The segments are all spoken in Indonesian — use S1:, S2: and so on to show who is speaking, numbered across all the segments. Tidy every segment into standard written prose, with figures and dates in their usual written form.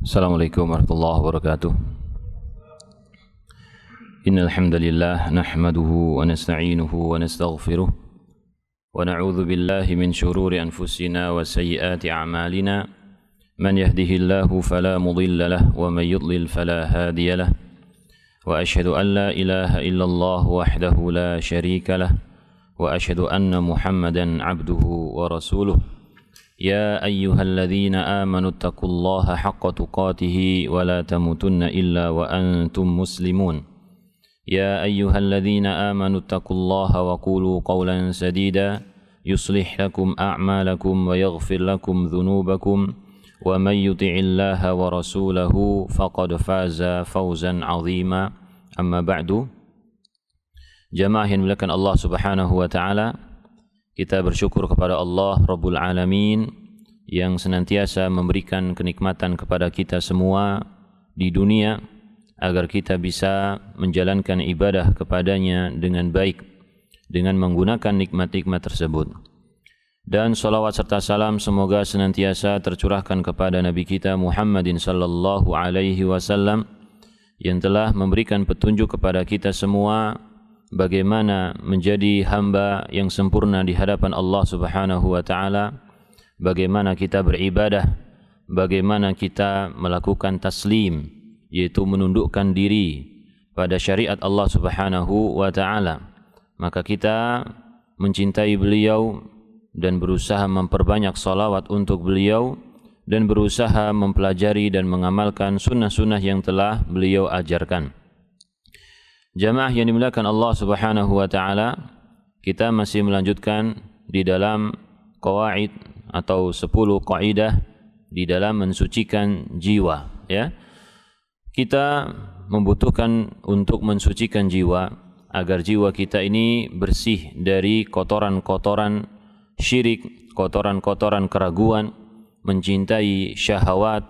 S1: Assalamualaikum warahmatullahi wabarakatuh. Innal hamdalillah nahmaduhu wa nasta'inuhu wa nastaghfiruh wa na'udzu billahi min shururi anfusina wa sayyiati a'malina. Man yahdihillahu fala mudilla lahu wa man yudlil fala hadiya lahu. Wa asyhadu an la ilaha illallah wahdahu la syarika lahu wa asyhadu anna Muhammadan 'abduhu wa rasuluh. يا أيها الذين آمنوا اتقوا الله حق تقاته ولا تموتن إلا وأنتم مسلمون يا أيها الذين آمنوا اتقوا الله وقولوا قولا سديدا يصلح لكم أعمالكم ويغفر لكم ذنوبكم ومن يطع الله ورسوله فقد فاز فوزا عظيما أما بعد. Jamaah yang dimuliakan Allah Subhanahu wa taala, kita bersyukur kepada Allah Rabbul Alamin yang senantiasa memberikan kenikmatan kepada kita semua di dunia agar kita bisa menjalankan ibadah kepadanya dengan baik dengan menggunakan nikmat-nikmat tersebut. Dan salawat serta salam semoga senantiasa tercurahkan kepada Nabi kita Muhammadin sallallahu alaihi wasallam yang telah memberikan petunjuk kepada kita semua bagaimana menjadi hamba yang sempurna di hadapan Allah Subhanahu wa taala, bagaimana kita beribadah, bagaimana kita melakukan taslim, yaitu menundukkan diri pada syariat Allah Subhanahu wa taala. Maka kita mencintai beliau dan berusaha memperbanyak salawat untuk beliau dan berusaha mempelajari dan mengamalkan sunnah-sunnah yang telah beliau ajarkan. Jamaah yang dimuliakan Allah Subhanahu wa taala, kita masih melanjutkan di dalam qawaid atau 10 kaidah di dalam mensucikan jiwa, ya. Kita membutuhkan untuk mensucikan jiwa agar jiwa kita ini bersih dari kotoran-kotoran syirik, kotoran-kotoran keraguan, mencintai syahwat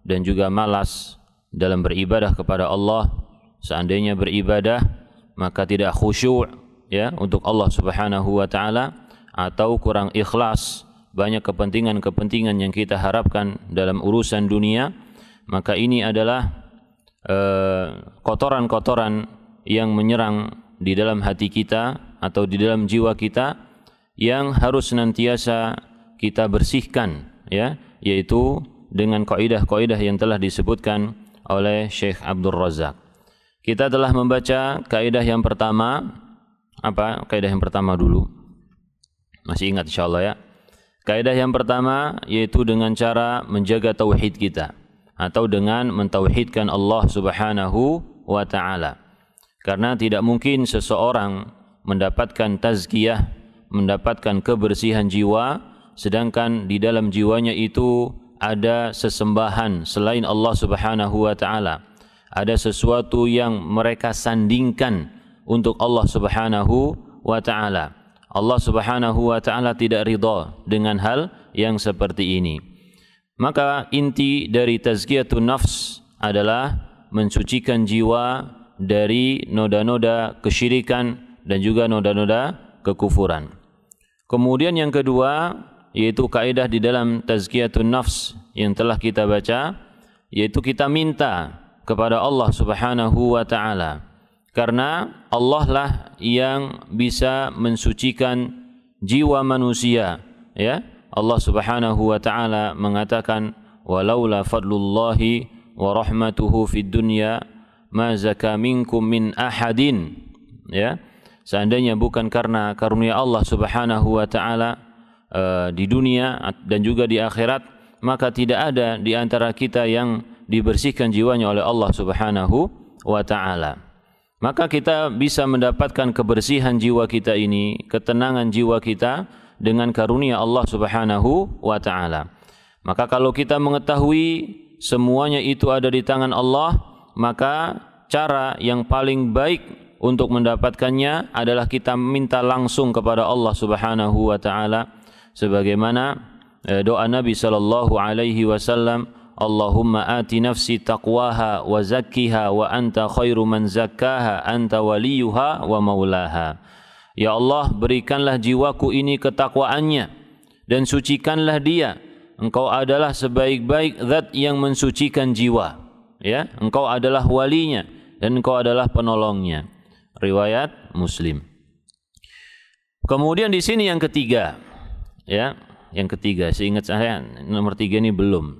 S1: dan juga malas dalam beribadah kepada Allah. Seandainya beribadah maka tidak khusyuk, ya, untuk Allah Subhanahu wa taala, atau kurang ikhlas, banyak kepentingan-kepentingan yang kita harapkan dalam urusan dunia, maka ini adalah kotoran-kotoran yang menyerang di dalam hati kita atau di dalam jiwa kita yang harus senantiasa kita bersihkan, ya, yaitu dengan kaidah-kaidah yang telah disebutkan oleh Syekh Abdul Razak. Kita telah membaca kaidah yang pertama. Apa kaidah yang pertama dulu? Masih ingat insyaallah, ya. Kaidah yang pertama yaitu dengan cara menjaga tauhid kita atau dengan mentauhidkan Allah Subhanahu wa taala. Karena tidak mungkin seseorang mendapatkan tazkiyah, mendapatkan kebersihan jiwa sedangkan di dalam jiwanya itu ada sesembahan selain Allah Subhanahu wa taala. Ada sesuatu yang mereka sandingkan untuk Allah Subhanahu wa taala. Allah Subhanahu wa taala tidak ridha dengan hal yang seperti ini. Maka inti dari tazkiyatun nafs adalah mensucikan jiwa dari noda-noda kesyirikan dan juga noda-noda kekufuran. Kemudian yang kedua yaitu kaidah di dalam tazkiyatun nafs yang telah kita baca, yaitu kita minta kepada Allah Subhanahu wa taala, karena Allah lah yang bisa mensucikan jiwa manusia, ya. Allah Subhanahu wa taala mengatakan, walaula fadlullahi wa rahmatuhu fid dunya ma zaka minkum min ahadin, ya. Seandainya bukan karena karunia Allah Subhanahu wa taala di dunia dan juga di akhirat, maka tidak ada di antara kita yang dibersihkan jiwanya oleh Allah Subhanahu wa taala. Maka kita bisa mendapatkan kebersihan jiwa kita ini, ketenangan jiwa kita dengan karunia Allah Subhanahu wa taala. Maka kalau kita mengetahui semuanya itu ada di tangan Allah, maka cara yang paling baik untuk mendapatkannya adalah kita minta langsung kepada Allah Subhanahu wa taala, sebagaimana doa Nabi sallallahu alaihi wasallam, Allahumma ati nafsi taqwaha wa zakkiha wa anta khairu man zakkaha anta waliyuha wa maulaha. Ya Allah, berikanlah jiwaku ini ketakwaannya dan sucikanlah dia, engkau adalah sebaik-baik zat yang mensucikan jiwa. Ya, engkau adalah walinya dan engkau adalah penolongnya. Riwayat Muslim. Kemudian di sini yang ketiga, ya, yang ketiga, seingat saya nomor 3 ini belum.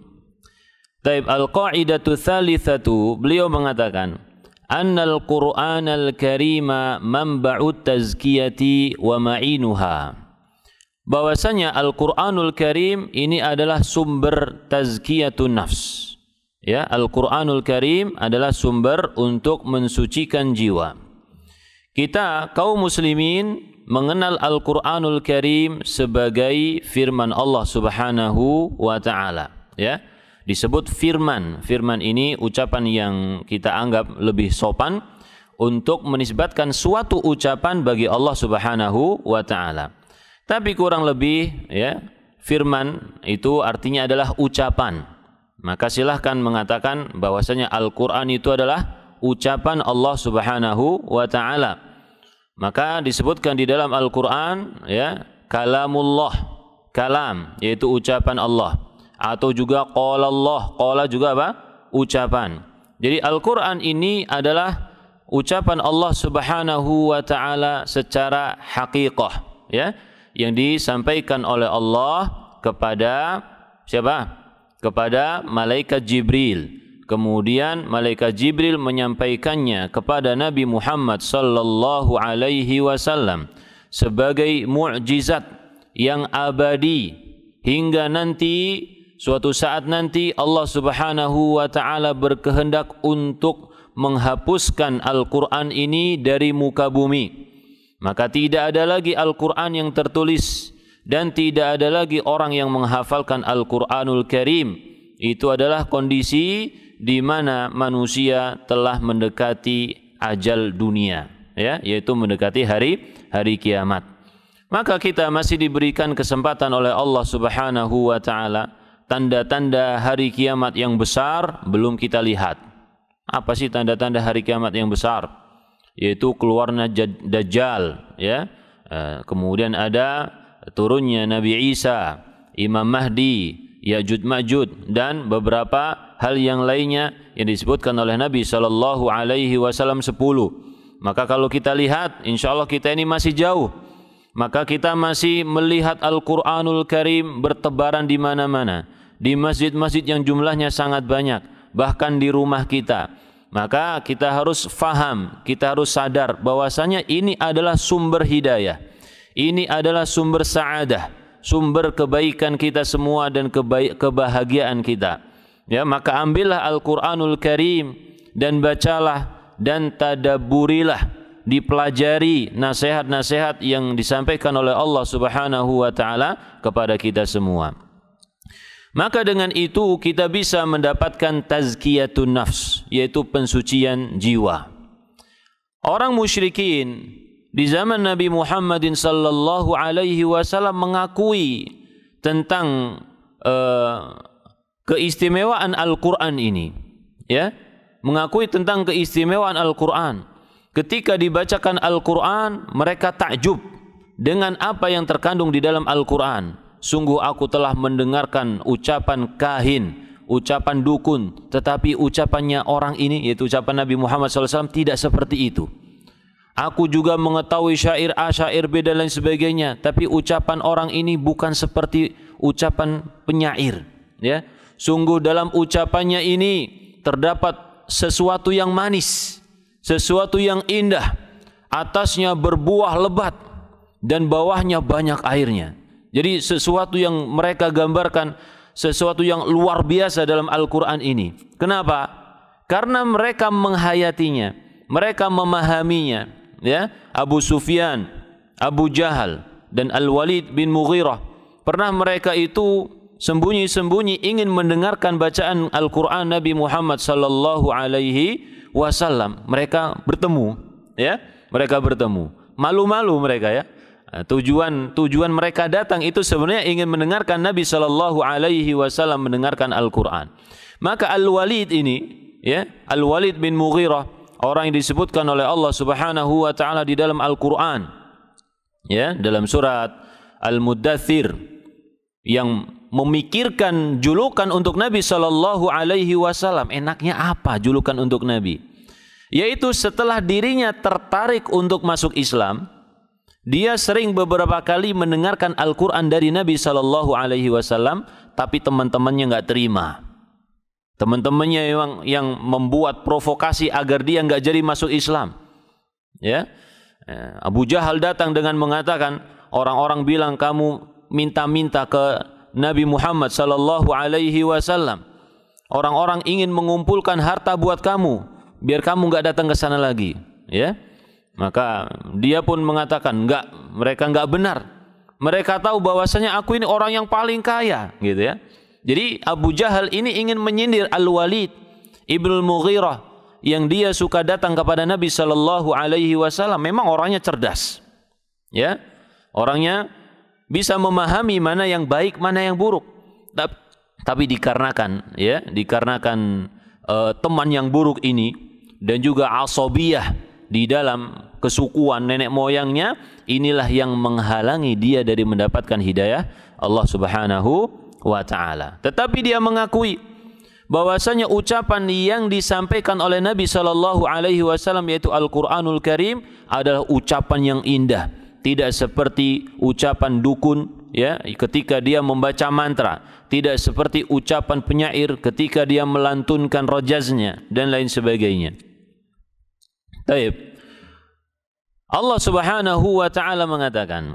S1: Taib al-qa'idatu tsalitsatu, beliau mengatakan, annal Qur'anal Karima manba'ut tazkiyati wa ma'inuha. Bahwasanya Al-Qur'anul Karim ini adalah sumber tazkiyatun nafs. Ya, Al-Qur'anul Karim adalah sumber untuk mensucikan jiwa. Kita kaum muslimin mengenal Al-Qur'anul Karim sebagai firman Allah Subhanahu wa taala, ya. Disebut firman. Firman ini ucapan yang kita anggap lebih sopan untuk menisbatkan suatu ucapan bagi Allah Subhanahu wa taala. Tapi kurang lebih, ya, firman itu artinya adalah ucapan. Maka silahkan mengatakan bahwasanya Al-Qur'an itu adalah ucapan Allah Subhanahu wa taala. Maka disebutkan di dalam Al-Qur'an, ya, kalamullah, kalam yaitu ucapan Allah, atau juga qala Allah, qala juga apa? Ucapan. Jadi Al-Qur'an ini adalah ucapan Allah Subhanahu wa taala secara haqiqah, ya, yang disampaikan oleh Allah kepada siapa? Kepada malaikat Jibril. Kemudian malaikat Jibril menyampaikannya kepada Nabi Muhammad sallallahu alaihi wasallam sebagai mukjizat yang abadi hingga nanti suatu saat nanti Allah Subhanahu wa taala berkehendak untuk menghapuskan Al-Qur'an ini dari muka bumi. Maka tidak ada lagi Al-Qur'an yang tertulis dan tidak ada lagi orang yang menghafalkan Al-Qur'anul Karim. Itu adalah kondisi di mana manusia telah mendekati ajal dunia, ya, yaitu mendekati hari kiamat. Maka kita masih diberikan kesempatan oleh Allah Subhanahu wa taala. Tanda-tanda hari kiamat yang besar belum kita lihat. Apa sih tanda-tanda hari kiamat yang besar? Yaitu keluarnya Dajjal, ya. Kemudian ada turunnya Nabi Isa, Imam Mahdi, Ya'juj Ma'juj, dan beberapa hal yang lainnya yang disebutkan oleh Nabi sallallahu alaihi wasallam 10. Maka kalau kita lihat, insyaallah kita ini masih jauh. Maka kita masih melihat Al-Qur'anul Karim bertebaran di mana-mana, di masjid-masjid yang jumlahnya sangat banyak, bahkan di rumah kita. Maka kita harus faham, kita harus sadar bahwasanya ini adalah sumber hidayah. Ini adalah sumber sa'adah, sumber kebaikan kita semua dan kebahagiaan kita. Ya, maka ambillah Al-Qur'anul Karim dan bacalah dan tadabburilah, dipelajari nasihat-nasihat yang disampaikan oleh Allah Subhanahu wa taala kepada kita semua. Maka dengan itu kita bisa mendapatkan tazkiyatun nafs, yaitu pensucian jiwa. Orang musyrikin di zaman Nabi Muhammadin sallallahu alaihi wasallam mengakui tentang keistimewaan Al-Qur'an ini, ya, mengakui tentang keistimewaan Al-Qur'an. Ketika dibacakan Al-Qur'an, mereka takjub dengan apa yang terkandung di dalam Al-Qur'an. Sungguh aku telah mendengarkan ucapan kahin, ucapan dukun, tetapi ucapannya orang ini, yaitu ucapan Nabi Muhammad SAW, tidak seperti itu. Aku juga mengetahui syair A, syair B dan lain sebagainya, tapi ucapan orang ini bukan seperti ucapan penyair, ya. Sungguh dalam ucapannya ini terdapat sesuatu yang manis, sesuatu yang indah, atasnya berbuah lebat dan bawahnya banyak airnya. Jadi sesuatu yang mereka gambarkan, sesuatu yang luar biasa dalam Al-Quran ini. Kenapa? Karena mereka menghayatinya, mereka memahaminya. Ya, Abu Sufyan, Abu Jahal, dan Al-Walid bin Mughirah, pernah mereka itu sembunyi-sembunyi ingin mendengarkan bacaan Al-Quran Nabi Muhammad sallallahu alaihi wasallam. Mereka bertemu, ya, mereka bertemu. Malu-malu mereka, ya. Tujuan mereka datang itu sebenarnya ingin mendengarkan Nabi sallallahu alaihi wasallam mendengarkan Al-Quran. Maka Al-Walid ini, ya, Al-Walid bin Mughirah, orang yang disebutkan oleh Allah Subhanahu wa taala di dalam Al-Quran, ya, dalam surat Al-Muddathir, yang memikirkan julukan untuk Nabi Shallallahu Alaihi Wasallam. Enaknya apa julukan untuk Nabi? Yaitu setelah dirinya tertarik untuk masuk Islam, dia sering beberapa kali mendengarkan Al-Quran dari Nabi Shallallahu Alaihi Wasallam, tapi teman-temannya nggak terima. Teman-temannya yang membuat provokasi agar dia nggak jadi masuk Islam. Ya, Abu Jahal datang dengan mengatakan, orang-orang bilang kamu minta-minta ke Nabi Muhammad Sallallahu Alaihi Wasallam. Orang-orang ingin mengumpulkan harta buat kamu, biar kamu nggak datang ke sana lagi. Ya, maka dia pun mengatakan enggak, mereka enggak benar. Mereka tahu bahwasanya aku ini orang yang paling kaya, gitu ya. Jadi Abu Jahal ini ingin menyindir Al-Walid Ibnul Mughirah yang dia suka datang kepada Nabi Sallallahu Alaihi Wasallam. Memang orangnya cerdas, ya, orangnya bisa memahami mana yang baik, mana yang buruk. Tapi dikarenakan teman yang buruk ini dan juga asabiyah di dalam kesukuan nenek moyangnya, inilah yang menghalangi dia dari mendapatkan hidayah Allah Subhanahu wa ta'ala. Tetapi dia mengakui bahwasanya ucapan yang disampaikan oleh Nabi Shallallahu Alaihi Wasallam, yaitu Al-Quranul Karim, adalah ucapan yang indah, tidak seperti ucapan dukun, ya, ketika dia membaca mantra, tidak seperti ucapan penyair ketika dia melantunkan rojaznya dan lain sebagainya. Baik. Allah Subhanahu wa ta'ala mengatakan,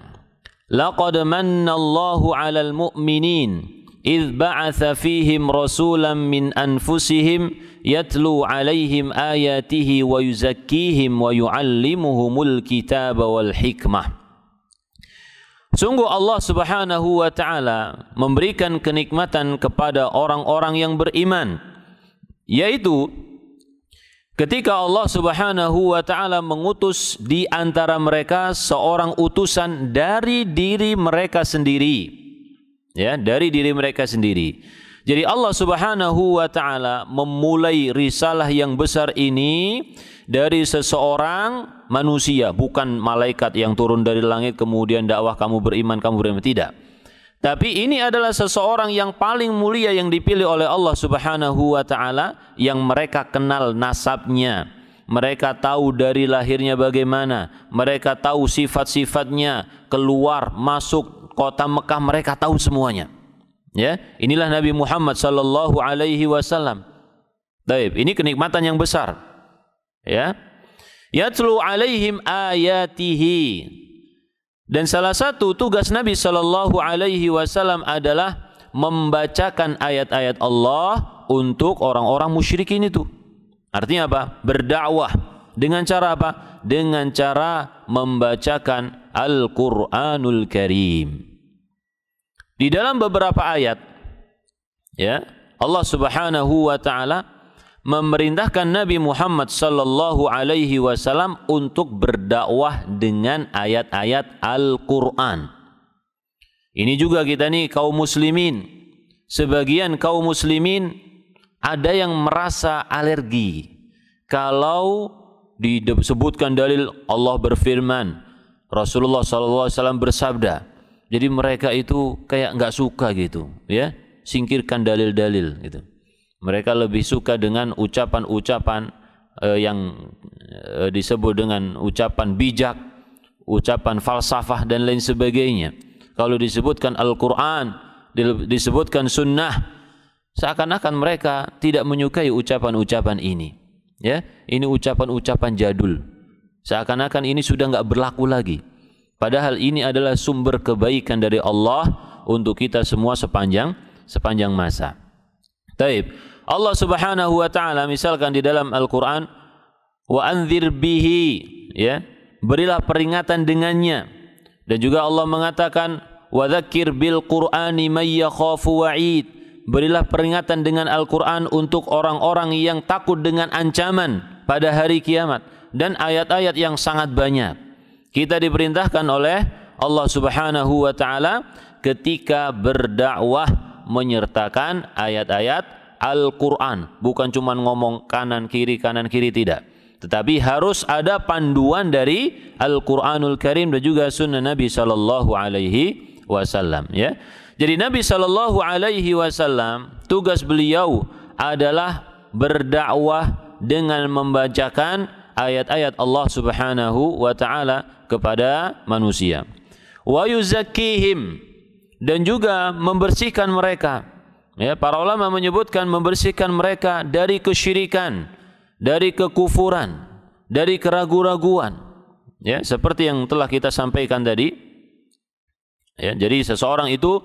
S1: laqad manna Allahu 'alal mu'minin idh ba'atha fihim rasulan min anfusihim yatlu 'alaihim ayatihi wa yuzakkihim wa yu'allimuhumul kitaba wal hikmah. Sungguh Allah Subhanahu wa ta'ala memberikan kenikmatan kepada orang-orang yang beriman, yaitu ketika Allah Subhanahu wa ta'ala mengutus di antara mereka seorang utusan dari diri mereka sendiri. Ya, dari diri mereka sendiri. Jadi Allah Subhanahu wa ta'ala memulai risalah yang besar ini dari seseorang manusia, bukan malaikat yang turun dari langit kemudian dakwah kamu beriman, tidak. Tapi ini adalah seseorang yang paling mulia yang dipilih oleh Allah Subhanahu wa ta'ala, yang mereka kenal nasabnya, mereka tahu dari lahirnya bagaimana, mereka tahu sifat-sifatnya, keluar masuk kota Mekah mereka tahu semuanya. Ya, inilah Nabi Muhammad sallallahu alaihi wasallam. Baik, ini kenikmatan yang besar. Ya. Yatlu alaihim ayatihi. Dan salah satu tugas Nabi sallallahu alaihi wasallam adalah membacakan ayat-ayat Allah untuk orang-orang musyrikin itu. Artinya apa? Berdakwah. Dengan cara apa? Dengan cara membacakan Al-Quranul Karim. Di dalam beberapa ayat, ya, Allah Subhanahu wa ta'ala memerintahkan Nabi Muhammad sallallahu alaihi wasallam untuk berdakwah dengan ayat-ayat Al-Quran. Ini juga kita nih kaum muslimin, sebagian kaum muslimin ada yang merasa alergi kalau disebutkan dalil Allah berfirman, Rasulullah SAW bersabda. Jadi mereka itu kayak nggak suka gitu, ya, singkirkan dalil-dalil gitu. Mereka lebih suka dengan ucapan-ucapan yang disebut dengan ucapan bijak, ucapan falsafah dan lain sebagainya. Kalau disebutkan Al-Quran, disebutkan Sunnah, seakan-akan mereka tidak menyukai ucapan-ucapan ini. Ya, ini ucapan-ucapan jadul. Seakan-akan ini sudah nggak berlaku lagi. Padahal ini adalah sumber kebaikan dari Allah untuk kita semua sepanjang masa. Taib. Allah Subhanahu wa ta'ala misalkan di dalam Al-Quran, wa anzir bihi, ya, berilah peringatan dengannya. Dan juga Allah mengatakan, wa dzakir bil Qur'ani may yakhafu wa'id, berilah peringatan dengan Al-Quran untuk orang-orang yang takut dengan ancaman pada hari kiamat. Dan ayat-ayat yang sangat banyak. Kita diperintahkan oleh Allah Subhanahu wa ta'ala ketika berdakwah menyertakan ayat-ayat Al-Quran. Bukan cuma ngomong kanan kiri, tidak. Tetapi harus ada panduan dari Al-Quranul Karim dan juga sunnah Nabi Sallallahu Alaihi Wasallam. Ya. Jadi Nabi Shallallahu Alaihi Wasallam tugas beliau adalah berdakwah dengan membacakan ayat-ayat Allah Subhanahu wa taala kepada manusia. Wa yuzakkihim, dan juga membersihkan mereka. Ya, para ulama menyebutkan membersihkan mereka dari kesyirikan, dari kekufuran, dari keraguan-raguan. Ya, seperti yang telah kita sampaikan tadi. Ya, jadi seseorang itu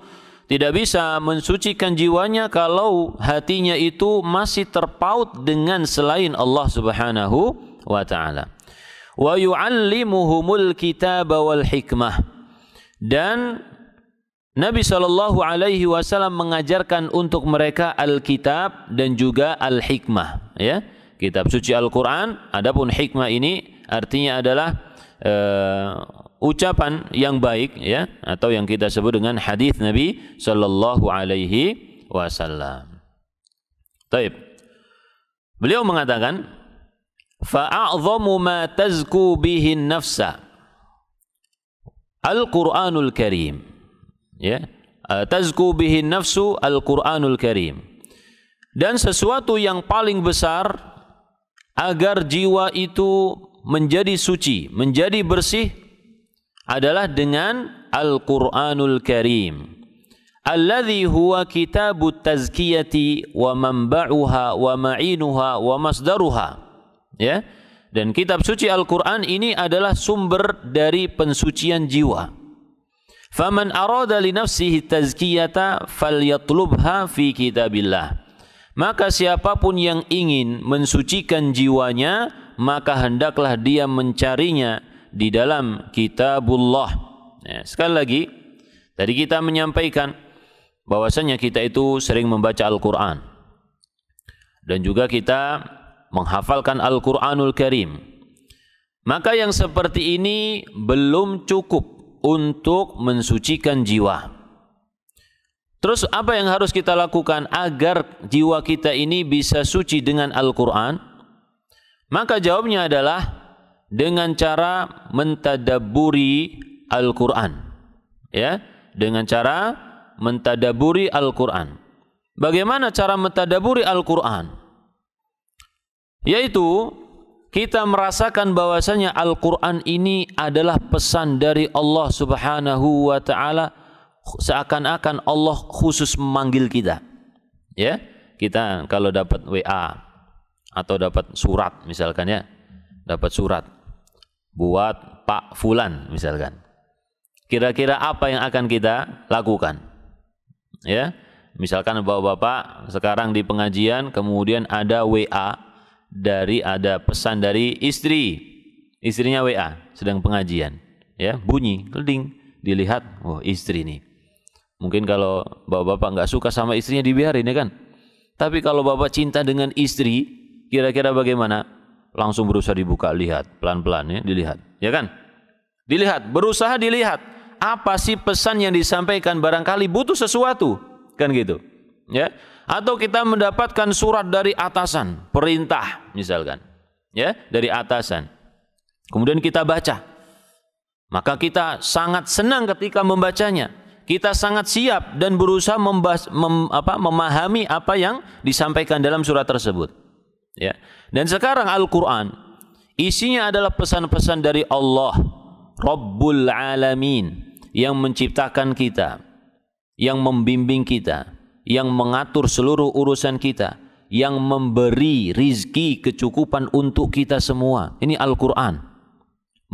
S1: tidak bisa mensucikan jiwanya kalau hatinya itu masih terpaut dengan selain Allah Subhanahu wa taala. Wa yu'allimuhumul kitaba wal hikmah, dan Nabi Shallallahu Alaihi Wasallam mengajarkan untuk mereka Alkitab dan juga Al-Hikmah, ya, kitab suci Al-Quran. Adapun hikmah ini artinya adalah ucapan yang baik, ya, atau yang kita sebut dengan hadis Nabi Shallallahu Alaihi Wasallam. Taib. Beliau mengatakan, fa'a'zamu ma tazku bihin nafsa Al-Quranul Karim. Ya, tazku bihin nafsu Al-Quranul Karim. Dan sesuatu yang paling besar agar jiwa itu menjadi suci, menjadi bersih, adalah dengan Al-Quranul Karim. Alladhi huwa kitabut tazkiyati wa manba'uha wa ma'inuha wa masdaruha. Ya, dan kitab suci Al-Quran ini adalah sumber dari pensucian jiwa. Faman arada li nafsihi tazkiyata falyatlubha fi kitabillah. Maka siapapun yang ingin mensucikan jiwanya, maka hendaklah dia mencarinya di dalam kitabullah. Ya, sekali lagi, tadi kita menyampaikan bahwasanya kita itu sering membaca Al-Quran dan juga kita menghafalkan Al-Quranul Karim. Maka yang seperti ini belum cukup untuk mensucikan jiwa. Terus apa yang harus kita lakukan agar jiwa kita ini bisa suci dengan Al-Quran? Maka jawabnya adalah dengan cara mentadabburi Al-Quran. Ya, dengan cara mentadabburi Al-Quran. Bagaimana cara mentadabburi Al-Quran? Yaitu kita merasakan bahwasanya Al-Quran ini adalah pesan dari Allah Subhanahu wa ta'ala, seakan-akan Allah khusus memanggil kita. Ya, kita kalau dapat WA atau dapat surat misalkan, ya, dapat surat buat Pak Fulan misalkan. Kira-kira apa yang akan kita lakukan? Ya, misalkan bapak-bapak sekarang di pengajian, kemudian ada WA ada pesan dari istrinya WA sedang pengajian, ya, bunyi kelding, dilihat, oh istri nih. Mungkin kalau bapak-bapak nggak suka sama istrinya dibiarin, ya kan, tapi kalau bapak cinta dengan istri, kira-kira bagaimana? Langsung berusaha dibuka, lihat pelan-pelan, ya, dilihat, ya kan, dilihat, berusaha dilihat apa sih pesan yang disampaikan, barangkali butuh sesuatu, kan gitu, ya. Atau kita mendapatkan surat dari atasan, perintah misalkan, ya, dari atasan. Kemudian kita baca. Maka kita sangat senang ketika membacanya. Kita sangat siap dan berusaha memahami apa yang disampaikan dalam surat tersebut. Ya. Dan sekarang Al-Quran isinya adalah pesan-pesan dari Allah Rabbul Alamin, yang menciptakan kita, yang membimbing kita, yang mengatur seluruh urusan kita, yang memberi rizki kecukupan untuk kita semua. Ini Al-Quran.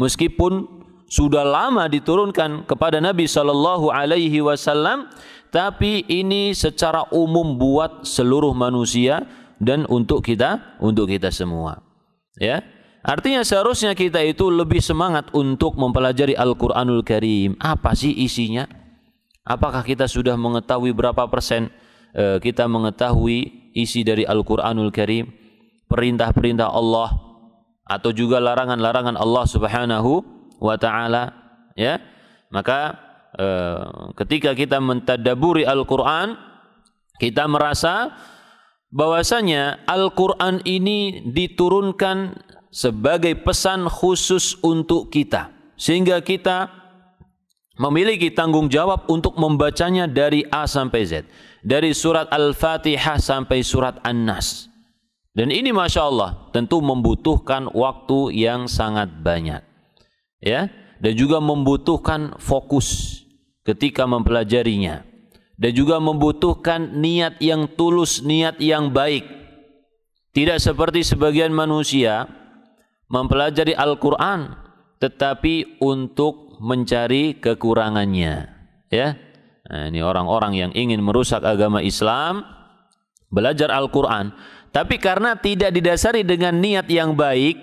S1: Meskipun sudah lama diturunkan kepada Nabi Shallallahu Alaihi Wasallam, tapi ini secara umum buat seluruh manusia dan untuk kita semua. Ya, artinya seharusnya kita itu lebih semangat untuk mempelajari Al-Quranul Karim. Apa sih isinya? Apakah kita sudah mengetahui berapa persen kita mengetahui isi dari Al-Quranul Karim, perintah-perintah Allah atau juga larangan-larangan Allah Subhanahu wa ta'ala, ya? Maka ketika kita mentadabburi Al-Quran, kita merasa bahwasanya Al-Quran ini diturunkan sebagai pesan khusus untuk kita, sehingga kita memiliki tanggung jawab untuk membacanya dari A sampai Z, dari surat Al-Fatihah sampai surat An-Nas. Dan ini Masya Allah tentu membutuhkan waktu yang sangat banyak, ya, dan juga membutuhkan fokus ketika mempelajarinya, dan juga membutuhkan niat yang tulus, niat yang baik. Tidak seperti sebagian manusia mempelajari Al-Quran tetapi untuk mencari kekurangannya, ya. Nah, ini orang-orang yang ingin merusak agama Islam, belajar Al-Quran, tapi karena tidak didasari dengan niat yang baik,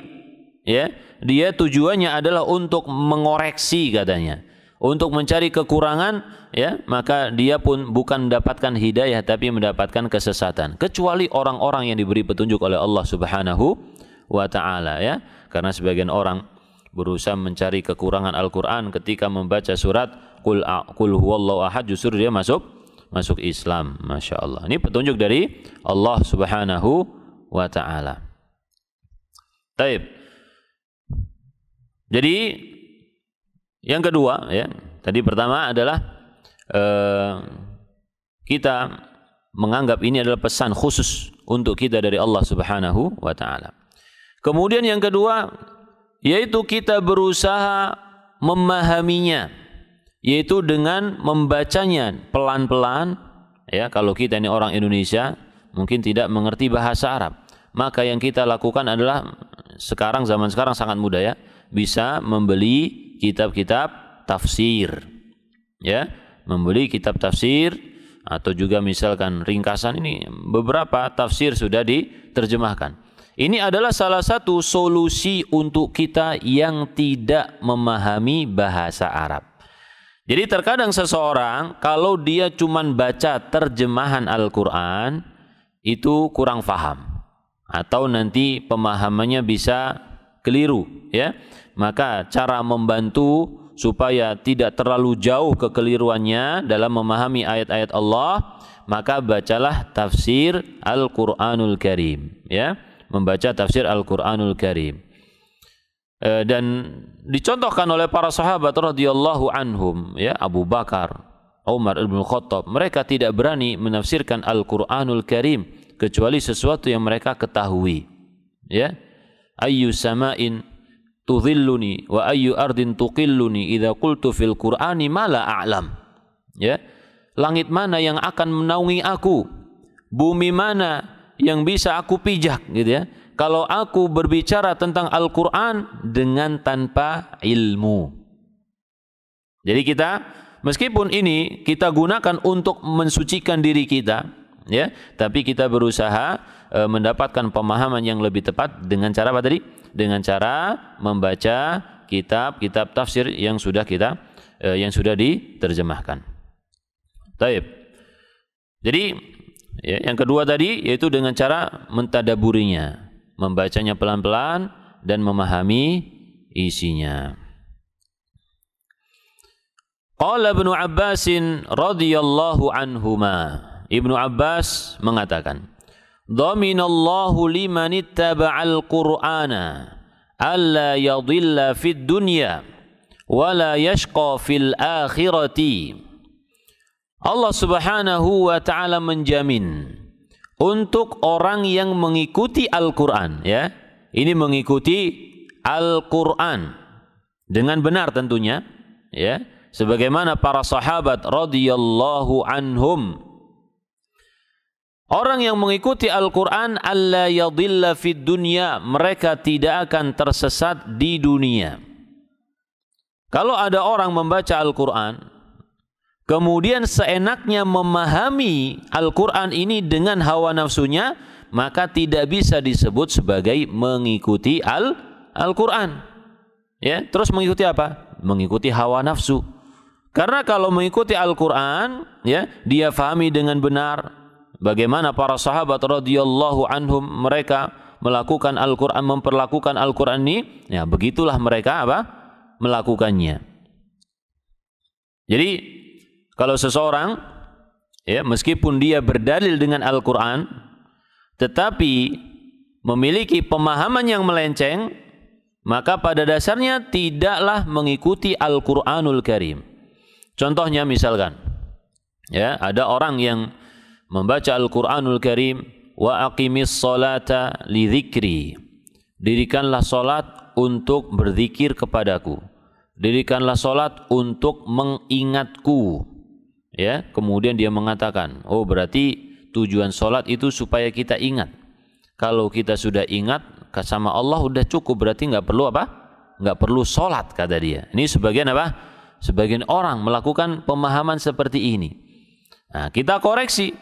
S1: ya, dia tujuannya adalah untuk mengoreksi katanya, untuk mencari kekurangan, ya, maka dia pun bukan mendapatkan hidayah tapi mendapatkan kesesatan. Kecuali orang-orang yang diberi petunjuk oleh Allah Subhanahu wa taala, ya. Karena sebagian orang berusaha mencari kekurangan Al-Quran ketika membaca surat Qul huwallahu ahad, justru dia masuk Islam. Masya Allah. Ini petunjuk dari Allah Subhanahu wa ta'ala. Taib. Jadi yang kedua, ya, tadi pertama adalah kita menganggap ini adalah pesan khusus untuk kita dari Allah Subhanahu wa ta'ala. Kemudian yang kedua, yaitu kita berusaha memahaminya, yaitu dengan membacanya pelan-pelan, ya. Kalau kita ini orang Indonesia mungkin tidak mengerti bahasa Arab, maka yang kita lakukan adalah zaman sekarang sangat mudah, ya, bisa membeli kitab-kitab tafsir, ya, membeli kitab tafsir, atau juga misalkan ringkasan. Ini beberapa tafsir sudah diterjemahkan. Ini adalah salah satu solusi untuk kita yang tidak memahami bahasa Arab. Jadi terkadang seseorang kalau dia cuma baca terjemahan Al-Quran itu kurang faham, atau nanti pemahamannya bisa keliru, ya. Maka cara membantu supaya tidak terlalu jauh kekeliruannya dalam memahami ayat-ayat Allah, maka bacalah tafsir Al-Quranul Karim, ya. Membaca tafsir Al-Quranul Karim. Dan dicontohkan oleh para sahabat radhiyallahu anhum, ya, Abu Bakar, Umar ibn Khattab, mereka tidak berani menafsirkan Al-Quranul Karim kecuali sesuatu yang mereka ketahui, ya. Ayyu sama'in tudhilluni wa ayyu ardin tuqilluni idza qultu fil Qur'ani ma la a'lam, ya. Langit mana yang akan menaungi aku, bumi mana yang bisa aku pijak, gitu, ya, kalau aku berbicara tentang Al-Quran dengan tanpa ilmu. Jadi kita, meskipun ini kita gunakan untuk mensucikan diri kita, ya, tapi kita berusaha mendapatkan pemahaman yang lebih tepat dengan cara apa tadi? Dengan cara membaca kitab-kitab tafsir yang sudah diterjemahkan. Taib. Jadi, ya, yang kedua tadi yaitu dengan cara mentadaburinya, membacanya pelan-pelan dan memahami isinya. Qala Ibnu Abbas radhiyallahu anhuma, Ibnu Abbas mengatakan, dhaminallahu liman ittaba'al qur'ana alla yadhilla fid dunya wa la yashqa fil akhirati. Allah Subhanahu wa ta'ala menjamin untuk orang yang mengikuti Al-Quran, ya. Ini mengikuti Al-Quran dengan benar tentunya, ya, sebagaimana para sahabat radhiyallahu anhum. Orang yang mengikuti Al-Quran alla yadhilla fid dunya, mereka tidak akan tersesat di dunia. Kalau ada orang membaca Al-Quran kemudian seenaknya memahami Al-Quran ini dengan hawa nafsunya, maka tidak bisa disebut sebagai mengikuti Al-Quran. Ya, terus mengikuti apa? Mengikuti hawa nafsu. Karena kalau mengikuti Al-Quran, ya, dia fahami dengan benar bagaimana para sahabat radhiyallahu anhum mereka melakukan Al-Quran, memperlakukan Al-Quran ini, ya, begitulah mereka apa? Melakukannya. Jadi kalau seseorang, ya, meskipun dia berdalil dengan Al-Quran, tetapi memiliki pemahaman yang melenceng, maka pada dasarnya tidaklah mengikuti Al-Quranul Karim. Contohnya misalkan, ya, ada orang yang membaca Al-Qur'anul Karim, wa aqimis sholata li dzikri. Dirikanlah salat untuk berzikir kepadaku. Dirikanlah salat untuk mengingatku. Ya, kemudian dia mengatakan, oh berarti tujuan salat itu supaya kita ingat. Kalau kita sudah ingat sama Allah udah cukup, berarti nggak perlu apa? Nggak perlu salat, kata dia. Ini sebagian apa? Sebagian orang melakukan pemahaman seperti ini. Nah, kita koreksi,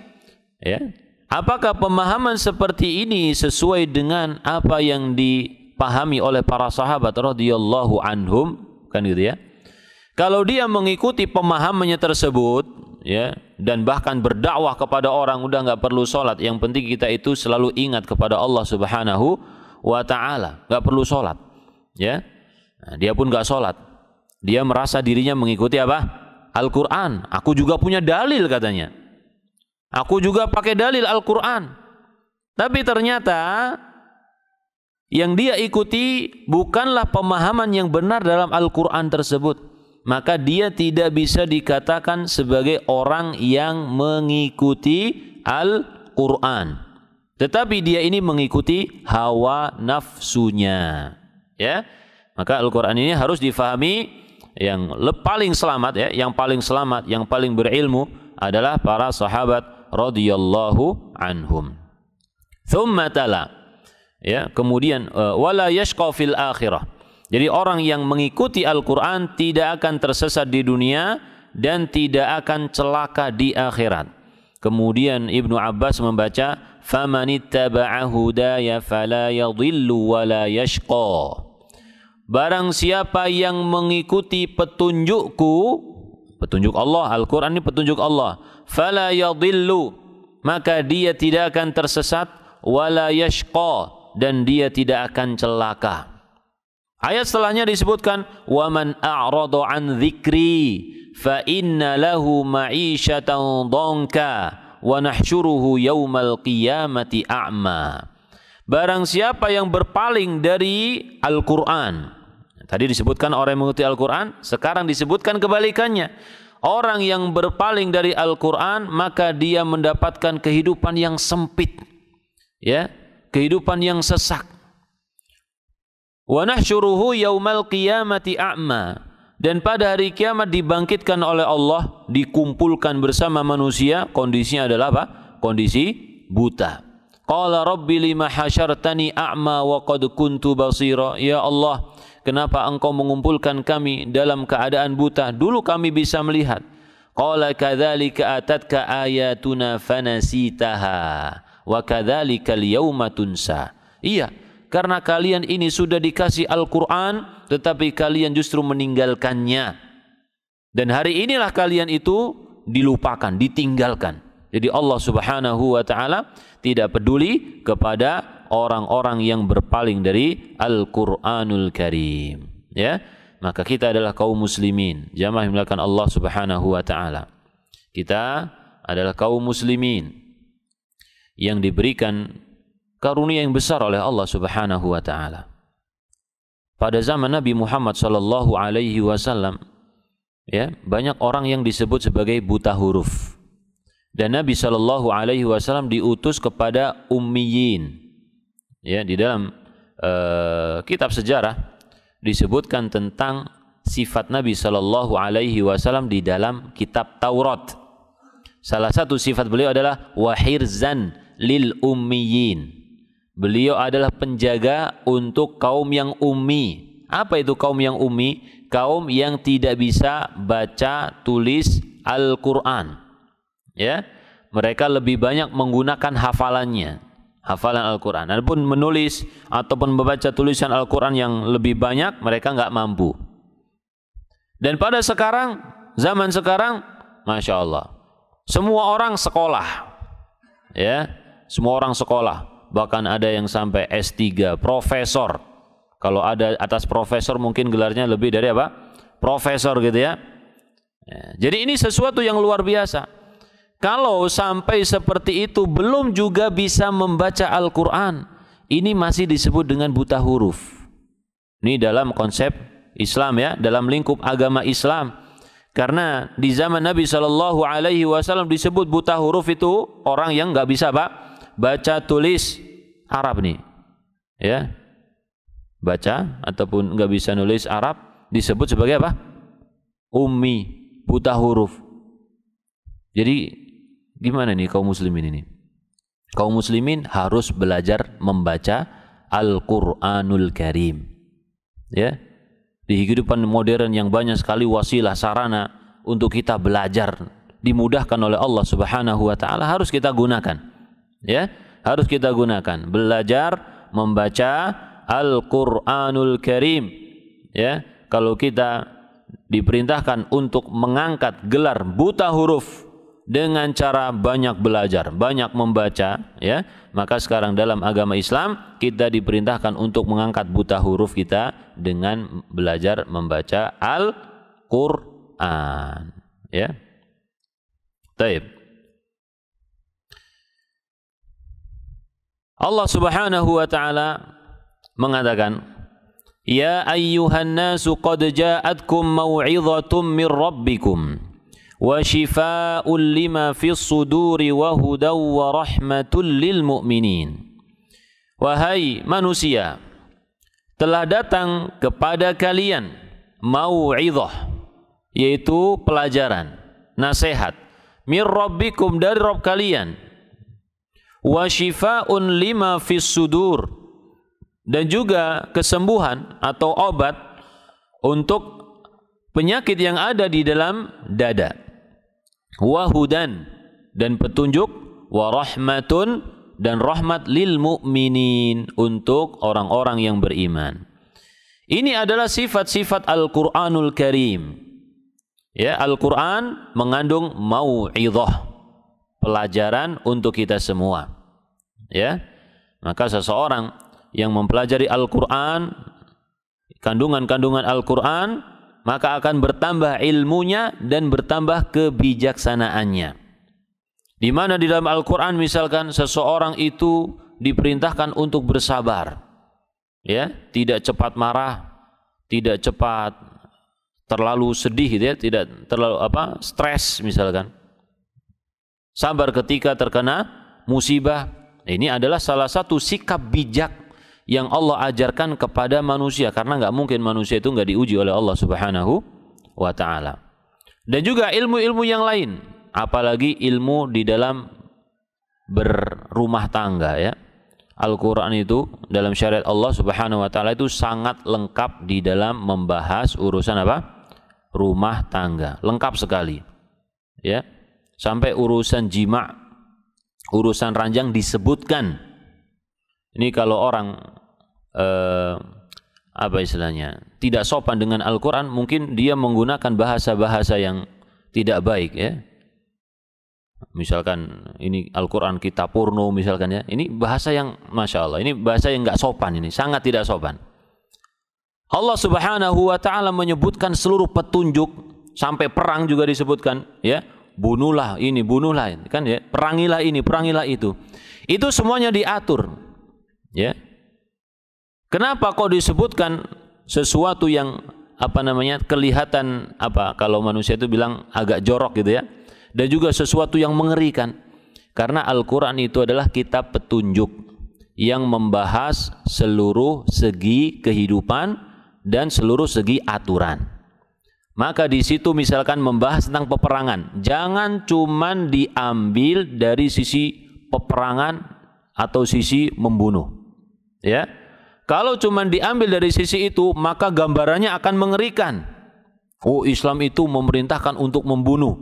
S1: ya. Apakah pemahaman seperti ini sesuai dengan apa yang dipahami oleh para sahabat radhiyallahu anhum, kan gitu ya? Kalau dia mengikuti pemahamannya tersebut, ya, dan bahkan berdakwah kepada orang udah nggak perlu sholat, yang penting kita itu selalu ingat kepada Allah Subhanahu wa Ta'ala, nggak perlu sholat, ya. Nah, dia pun nggak sholat. Dia merasa dirinya mengikuti apa? Al-Quran. Aku juga punya dalil, katanya. Aku juga pakai dalil Al-Quran. Tapi ternyata yang dia ikuti bukanlah pemahaman yang benar dalam Al-Quran tersebut. Maka dia tidak bisa dikatakan sebagai orang yang mengikuti Al-Quran. Tetapi dia ini mengikuti hawa nafsunya. Ya, maka Al-Quran ini harus difahami. Yang paling selamat, ya, yang paling selamat, yang paling berilmu adalah para sahabat radhiyallahu anhum. Thumma tala, ya, kemudian wala yashqa fil akhirah. Jadi orang yang mengikuti Al-Quran tidak akan tersesat di dunia dan tidak akan celaka di akhirat. Kemudian Ibnu Abbas membaca, famanittaba'a hudaya fala yadhillu wala yashqa. Barang siapa yang mengikuti petunjukku, petunjuk Allah, Al-Quran ini petunjuk Allah, fala yadhillu, maka dia tidak akan tersesat, wala yashqa, dan dia tidak akan celaka. Ayat setelahnya disebutkan, wa man a'rada an dzikri fa inna lahu ma'isyatan dhanka wa nahsyuruhu yaumal qiyamati a'ma. Barang siapa yang berpaling dari Al-Quran. Tadi disebutkan orang yang mengikuti Al-Quran, sekarang disebutkan kebalikannya. Orang yang berpaling dari Al-Quran, maka dia mendapatkan kehidupan yang sempit, ya, kehidupan yang sesak. Wa nahsyuruhu yaumal qiyamati a'ma. Dan pada hari kiamat dibangkitkan oleh Allah, dikumpulkan bersama manusia, kondisinya adalah apa? Kondisi buta. Qala rabbi lima hasyartani a'ma wa qad kuntu basira. Ya Allah, kenapa engkau mengumpulkan kami dalam keadaan buta? Dulu kami bisa melihat. Qala kadzalika atatka ayatuna fanasitaha wa kadzalikal yauma tunsa. Iya, karena kalian ini sudah dikasih Al-Quran, tetapi kalian justru meninggalkannya. Dan hari inilah kalian itu dilupakan, ditinggalkan. Jadi Allah Subhanahu wa Ta'ala tidak peduli kepada orang-orang yang berpaling dari Al-Quranul Karim. Ya, maka kita adalah kaum muslimin, jamaah yang dimuliakan Allah Subhanahu wa Ta'ala. Kita adalah kaum muslimin yang diberikan karunia yang besar oleh Allah Subhanahu wa Ta'ala. Pada zaman Nabi Muhammad sallallahu alaihi wasallam, ya, banyak orang yang disebut sebagai buta huruf. Dan Nabi sallallahu alaihi wasallam diutus kepada ummiyin. Ya, di dalam kitab sejarah disebutkan tentang sifat Nabi sallallahu alaihi wasallam di dalam kitab Taurat. Salah satu sifat beliau adalah wahirzan lil ummiyin. Beliau adalah penjaga untuk kaum yang ummi. Apa itu kaum yang ummi? Kaum yang tidak bisa baca tulis Al-Quran. Ya, mereka lebih banyak menggunakan hafalannya, hafalan Al-Quran. Adapun menulis ataupun membaca tulisan Al-Quran yang lebih banyak, mereka nggak mampu. Dan pada sekarang, zaman sekarang, Masya Allah, semua orang sekolah, ya, semua orang sekolah. Bahkan ada yang sampai S3, profesor. Kalau ada atas profesor mungkin gelarnya lebih dari apa? Profesor gitu ya. Jadi ini sesuatu yang luar biasa. Kalau sampai seperti itu belum juga bisa membaca Al-Quran, ini masih disebut dengan buta huruf. Ini dalam konsep Islam ya, dalam lingkup agama Islam.
S2: Karena di zaman Nabi Shallallahu Alaihi Wasallam disebut buta huruf itu orang yang nggak bisa baca tulis Arab nih, ya, baca ataupun nggak bisa nulis Arab disebut sebagai apa? Ummi, buta huruf. Jadi gimana nih kaum muslimin ini? Kaum muslimin harus belajar membaca Al-Qur'anul Karim. Ya. Di kehidupan modern yang banyak sekali wasilah sarana untuk kita belajar dimudahkan oleh Allah Subhanahu wa taala, harus kita gunakan. Ya, harus kita gunakan. Belajar membaca Al-Qur'anul Karim. Ya, kalau kita diperintahkan untuk mengangkat gelar buta huruf dengan cara banyak belajar, banyak membaca, ya, maka sekarang dalam agama Islam kita diperintahkan untuk mengangkat buta huruf kita dengan belajar membaca Al-Qur'an, ya. Baik. Allah Subhanahu wa taala mengatakan, "Ya ayyuhan nasu qad ja'atkum mau'izatun mir rabbikum wa shifaa'un lima fis suduri wa hudaw wa rahmatul lil mu'minin." Wahai manusia, telah datang kepada kalian mau'izah, yaitu pelajaran, nasihat, mir rabbikum, dari Rabb kalian, wa shifaa'un lima fis sudur, dan juga kesembuhan atau obat untuk penyakit yang ada di dalam dada, wahudan, dan petunjuk, warahmatun, dan rahmat lil mu'minin, untuk orang-orang yang beriman. Ini adalah sifat-sifat Al-Qur'anul Karim. Ya, Al-Qur'an mengandung mau'izah, pelajaran untuk kita semua. Ya, maka seseorang yang mempelajari Al-Qur'an, kandungan-kandungan Al-Qur'an, maka akan bertambah ilmunya dan bertambah kebijaksanaannya. Di mana di dalam Al-Qur'an misalkan seseorang itu diperintahkan untuk bersabar, ya, tidak cepat marah, tidak cepat terlalu sedih, ya, tidak terlalu stres misalkan. Sabar ketika terkena musibah. Ini adalah salah satu sikap bijak yang Allah ajarkan kepada manusia, karena nggak mungkin manusia itu nggak diuji oleh Allah Subhanahu wa taala. Dan juga ilmu-ilmu yang lain, apalagi ilmu di dalam berumah tangga, ya. Al-Qur'an itu dalam syariat Allah Subhanahu wa taala itu sangat lengkap di dalam membahas urusan apa? Rumah tangga. Lengkap sekali. Ya. Sampai urusan jima', urusan ranjang disebutkan. Ini kalau orang tidak sopan dengan Al-Qur'an, mungkin dia menggunakan bahasa-bahasa yang tidak baik, ya. Misalkan ini Al-Qur'an kitab porno misalkan, ya. Ini bahasa yang Masya Allah, ini bahasa yang nggak sopan, ini sangat tidak sopan. Allah Subhanahu wa taala menyebutkan seluruh petunjuk, sampai perang juga disebutkan, ya. Bunuhlah ini, bunuhlah ini, kan, ya. Perangilah ini, perangilah itu. Itu semuanya diatur, ya. Kenapa kok disebutkan sesuatu yang kelihatan kalau manusia itu bilang agak jorok gitu, ya, dan juga sesuatu yang mengerikan? Karena Al-Qur'an itu adalah kitab petunjuk yang membahas seluruh segi kehidupan dan seluruh segi aturan. Maka di situ misalkan membahas tentang peperangan, jangan cuman diambil dari sisi peperangan atau sisi membunuh, ya. Kalau cuman diambil dari sisi itu, maka gambarannya akan mengerikan. Oh, Islam itu memerintahkan untuk membunuh,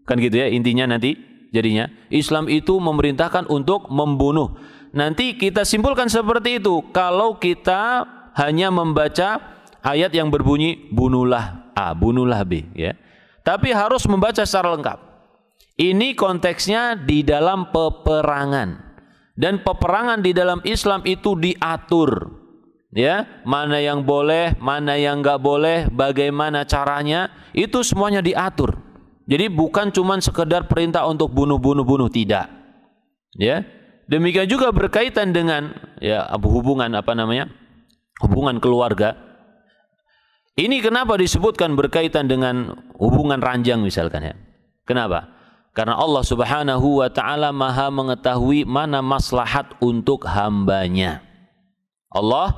S2: kan gitu, ya, intinya nanti jadinya Islam itu memerintahkan untuk membunuh. Nanti kita simpulkan seperti itu kalau kita hanya membaca ayat yang berbunyi bunuhlah A, bunuhlah B, ya. Tapi harus membaca secara lengkap. Ini konteksnya di dalam peperangan, dan peperangan di dalam Islam itu diatur, ya, mana yang boleh, mana yang nggak boleh, bagaimana caranya, itu semuanya diatur. Jadi bukan cuma sekedar perintah untuk bunuh, tidak, ya. Demikian juga berkaitan dengan, ya, hubungan hubungan keluarga. Ini kenapa disebutkan berkaitan dengan hubungan ranjang misalkan ya. Kenapa? Karena Allah Subhanahu wa ta'ala maha mengetahui mana maslahat untuk hambanya. Allah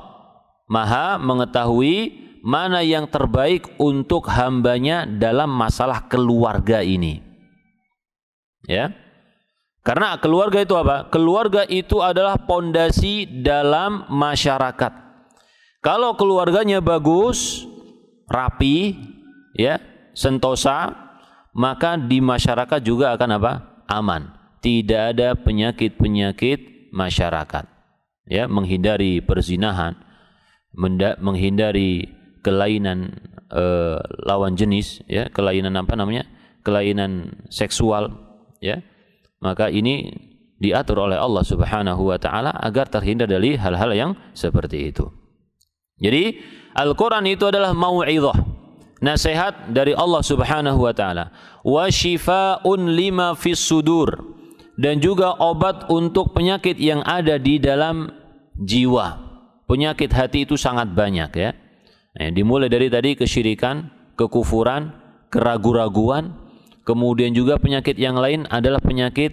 S2: maha mengetahui mana yang terbaik untuk hambanya dalam masalah keluarga ini. Ya. Karena keluarga itu apa? Keluarga itu adalah pondasi dalam masyarakat. Kalau keluarganya bagus, rapi, ya, sentosa, maka di masyarakat juga akan apa? Aman. Tidak ada penyakit-penyakit masyarakat. Ya, menghindari perzinahan, menghindari kelainan lawan jenis, ya, kelainan apa namanya? Kelainan seksual, ya. Maka ini diatur oleh Allah Subhanahu wa ta'ala agar terhindar dari hal-hal yang seperti itu. Jadi Al-Quran itu adalah mau'izah, nasihat dari Allah Subhanahu wa ta'ala. Wa shifaa'un lima fis sudur, dan juga obat untuk penyakit yang ada di dalam jiwa. Penyakit hati itu sangat banyak ya. Dimulai dari tadi kesyirikan, kekufuran, keraguan-raguan. Kemudian juga penyakit yang lain adalah penyakit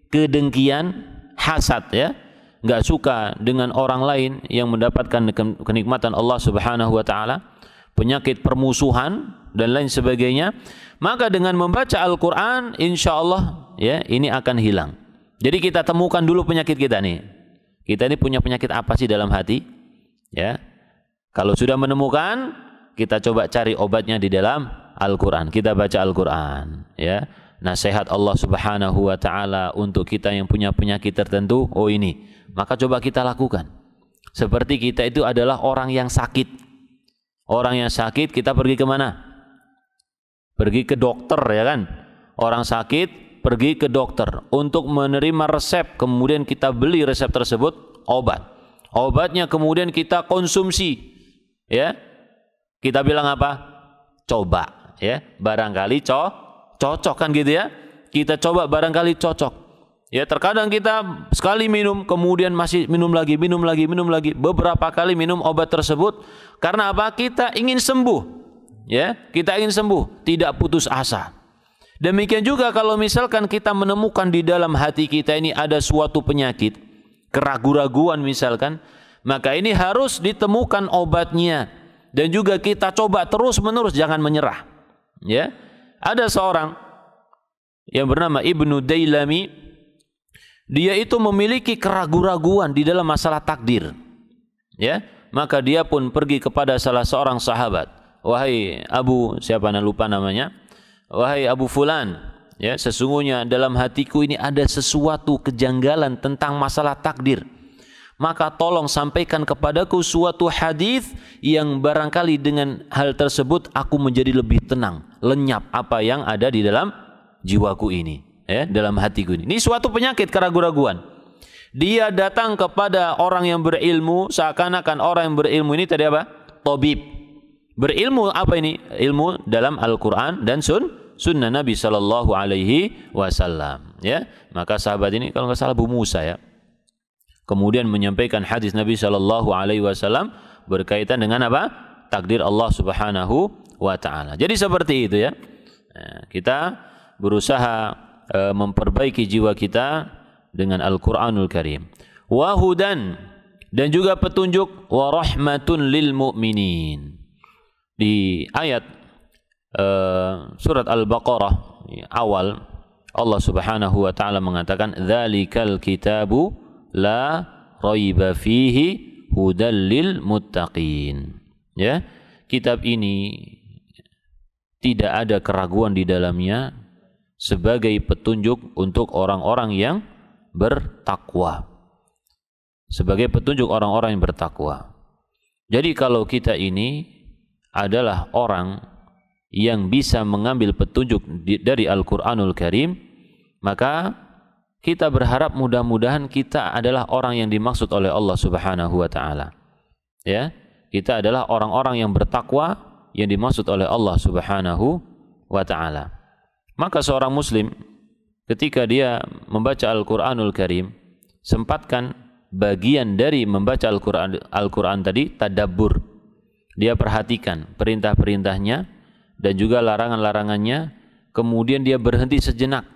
S2: kedengkian, hasad ya. Enggak suka dengan orang lain yang mendapatkan kenikmatan Allah Subhanahu wa ta'ala. Penyakit permusuhan dan lain sebagainya. Maka dengan membaca Al-Quran, insya Allah ya, ini akan hilang. Jadi kita temukan dulu penyakit kita nih. Kita ini punya penyakit apa sih dalam hati? Ya. Kalau sudah menemukan, kita coba cari obatnya di dalam Al-Quran. Kita baca Al-Quran, ya. Nasihat Allah Subhanahu wa ta'ala untuk kita yang punya penyakit tertentu, oh ini, maka coba kita lakukan. Seperti kita itu adalah orang yang sakit. Orang yang sakit, kita pergi kemana? Pergi ke dokter, ya kan? Orang sakit pergi ke dokter untuk menerima resep, kemudian kita beli resep tersebut, obat. Obatnya kemudian kita konsumsi, ya. Kita bilang apa? Coba, ya, barangkali cocok kan gitu ya. Kita coba barangkali cocok. Ya, terkadang kita sekali minum, kemudian masih minum lagi. Beberapa kali minum obat tersebut karena apa? Kita ingin sembuh. Ya, kita ingin sembuh, tidak putus asa. Demikian juga kalau misalkan kita menemukan di dalam hati kita ini ada suatu penyakit, keraguan-raguan misalkan, maka ini harus ditemukan obatnya. Dan juga kita coba terus-menerus, jangan menyerah. Ya, ada seorang yang bernama Ibnu Dailami, dia itu memiliki keraguan-raguan di dalam masalah takdir. Ya, maka dia pun pergi kepada salah seorang sahabat. Wahai Abu, siapa lupa namanya? Wahai Abu Fulan, ya, sesungguhnya dalam hatiku ini ada sesuatu kejanggalan tentang masalah takdir. Maka tolong sampaikan kepadaku suatu hadis yang barangkali dengan hal tersebut aku menjadi lebih tenang, lenyap apa yang ada di dalam jiwaku ini, ya, dalam hatiku ini. Ini suatu penyakit keraguan-raguan. Dia datang kepada orang yang berilmu, seakan-akan orang yang berilmu ini tadi apa? Tabib. Berilmu apa ini? Ilmu dalam Al-Quran dan sunnah Nabi Sallallahu Alaihi Wasallam. Ya, maka sahabat ini kalau nggak salah Abu Musa ya, kemudian menyampaikan hadis Nabi Sallallahu Alaihi Wasallam berkaitan dengan apa? Takdir Allah Subhanahu wa ta'ala. Jadi seperti itu ya. Kita berusaha memperbaiki jiwa kita dengan Al-Quranul Karim. Wa hudan, dan juga petunjuk, wa rahmatun lil mu'minin. Di ayat surat Al-Baqarah awal, Allah Subhanahu wa ta'ala mengatakan dzalikal kitabu la raiba fihi hudal lil muttaqin. Ya, kitab ini tidak ada keraguan di dalamnya, sebagai petunjuk untuk orang-orang yang bertakwa. Sebagai petunjuk orang-orang yang bertakwa. Jadi kalau kita ini adalah orang yang bisa mengambil petunjuk dari Al-Quranul Karim, maka kita berharap mudah-mudahan kita adalah orang yang dimaksud oleh Allah Subhanahu wa ta'ala. Ya, kita adalah orang-orang yang bertakwa yang dimaksud oleh Allah Subhanahu wa ta'ala. Maka seorang muslim ketika dia membaca Al-Quranul Karim, sempatkan bagian dari membaca Al-Quran tadi tadabbur. dia perhatikan perintah-perintahnya dan juga larangan-larangannya, kemudian dia berhenti sejenak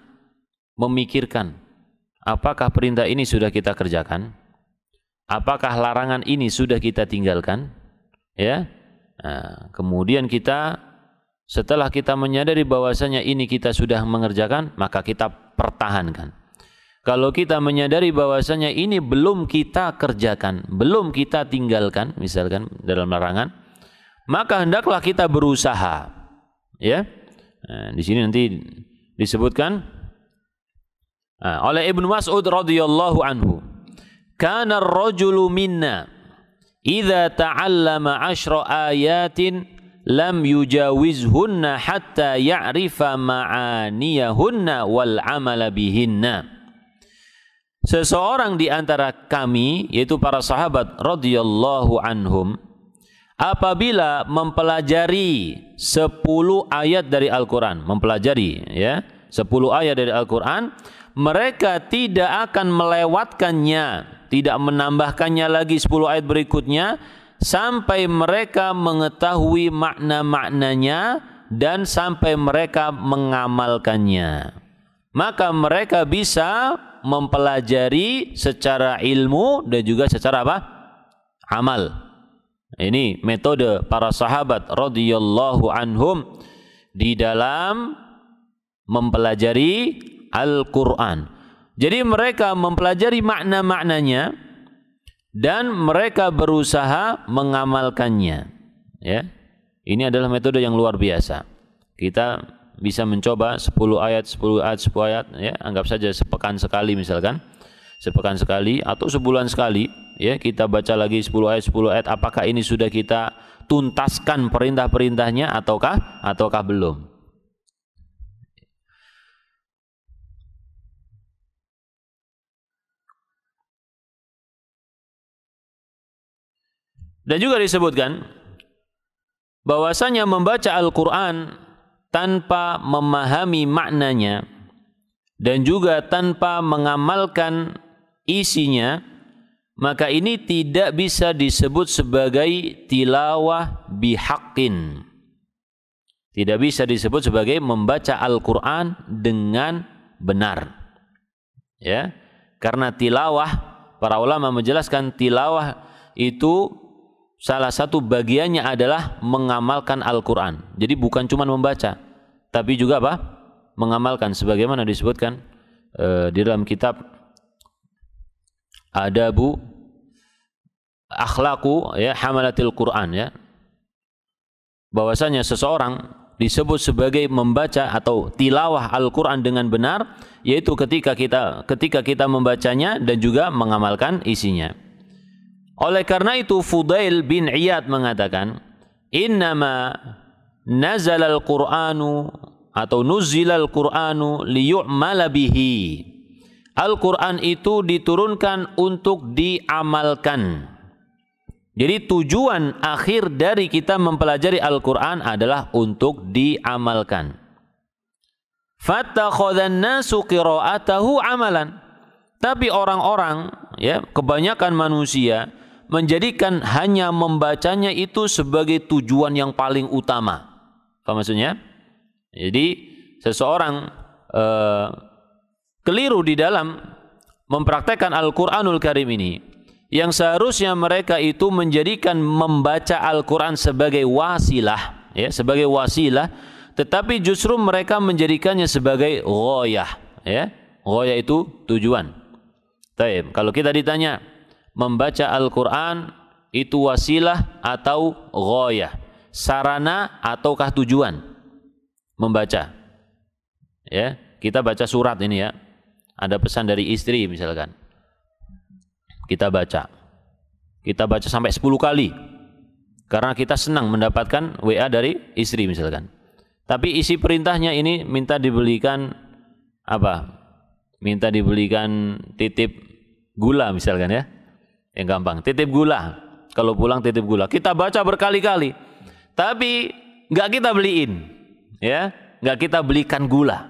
S2: memikirkan apakah perintah ini sudah kita kerjakan, apakah larangan ini sudah kita tinggalkan, ya. Nah, kemudian kita setelah kita menyadari bahwasanya ini kita sudah mengerjakan, maka kita pertahankan. Kalau kita menyadari bahwasanya ini belum kita kerjakan, belum kita tinggalkan, misalkan dalam larangan, maka hendaklah kita berusaha, ya. Nah, di sini nanti disebutkan oleh Ibnu Mas'ud radhiyallahu anhu, kana ar-rajulu minna idza ta'allama 10 ayatin lam yujawizhunna hatta ya'rifa ma'aniyahunna wal 'amala bihinna. Seseorang di antara kami, yaitu para sahabat radhiyallahu anhum, apabila mempelajari 10 ayat dari Al-Quran, mempelajari, ya, 10 ayat dari Al-Quran, mereka tidak akan melewatkannya, tidak menambahkannya lagi 10 ayat berikutnya sampai mereka mengetahui makna-maknanya dan sampai mereka mengamalkannya. Maka mereka bisa mempelajari secara ilmu dan juga secara apa? Amal. Ini metode para sahabat radhiyallahu anhum di dalam mempelajari Al-Quran. Jadi mereka mempelajari makna-maknanya dan mereka berusaha mengamalkannya, ya. Ini adalah metode yang luar biasa. Kita bisa mencoba 10 ayat, 10 ayat, 10 ayat, ya, anggap saja sepekan sekali misalkan, sepekan sekali atau sebulan sekali, ya, kita baca lagi 10 ayat, apakah ini sudah kita tuntaskan perintah-perintahnya ataukah belum? Dan juga disebutkan bahwasanya membaca Al-Quran tanpa memahami maknanya dan juga tanpa mengamalkan isinya, maka ini tidak bisa disebut sebagai tilawah bihaqqin. Tidak bisa disebut sebagai membaca Al-Quran dengan benar, ya. Karena tilawah, para ulama menjelaskan tilawah itu salah satu bagiannya adalah mengamalkan Al-Quran. Jadi bukan cuma membaca, tapi juga apa? Mengamalkan. Sebagaimana disebutkan di dalam kitab Adabu Akhlaqu, ya, Hamalatil Quran, ya, bahwasanya seseorang disebut sebagai membaca atau tilawah Al-Quran dengan benar, yaitu ketika kita membacanya dan juga mengamalkan isinya. Oleh karena itu Fudail bin Iyad mengatakan, innama nazalal Qur'anu atau nuzilal Qur'anu liyu'mala bihi. Al-Quran itu diturunkan untuk diamalkan. Jadi tujuan akhir dari kita mempelajari Al-Quran adalah untuk diamalkan. Fattakhadhan nasu qira'atahu amalan. Tapi orang-orang, ya, kebanyakan manusia menjadikan hanya membacanya itu sebagai tujuan yang paling utama. Apa maksudnya? Jadi seseorang keliru di dalam mempraktekkan Al-Quranul Karim ini, yang seharusnya mereka itu menjadikan membaca Al-Quran sebagai wasilah, ya, sebagai wasilah, tetapi justru mereka menjadikannya sebagai ghoyah, ya. Ghoyah itu tujuan. Taib. Kalau kita ditanya, membaca Al-Quran itu wasilah atau ghoyah, sarana ataukah tujuan membaca, ya. Kita baca surat ini, ya, ada pesan dari istri misalkan, kita baca sampai 10 kali karena kita senang mendapatkan WA dari istri misalkan, tapi isi perintahnya ini minta dibelikan apa, minta dibelikan titip gula misalkan, ya. Yang gampang, titip gula. Kalau pulang titip gula. Kita baca berkali-kali, tapi nggak kita beliin, ya, nggak kita belikan gula.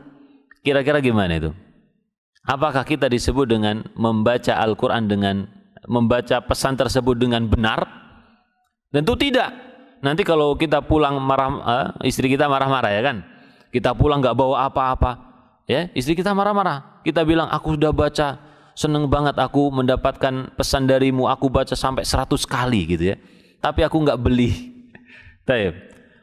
S2: Kira-kira gimana itu? Apakah kita disebut dengan membaca Al-Quran dengan membaca pesan tersebut dengan benar? Tentu tidak. nanti kalau kita pulang marah, istri kita marah-marah ya kan, kita pulang nggak bawa apa-apa, ya istri kita marah-marah, kita bilang aku sudah baca, seneng banget aku mendapatkan pesan darimu, aku baca sampai 100 kali gitu ya, tapi aku nggak beli. Taib.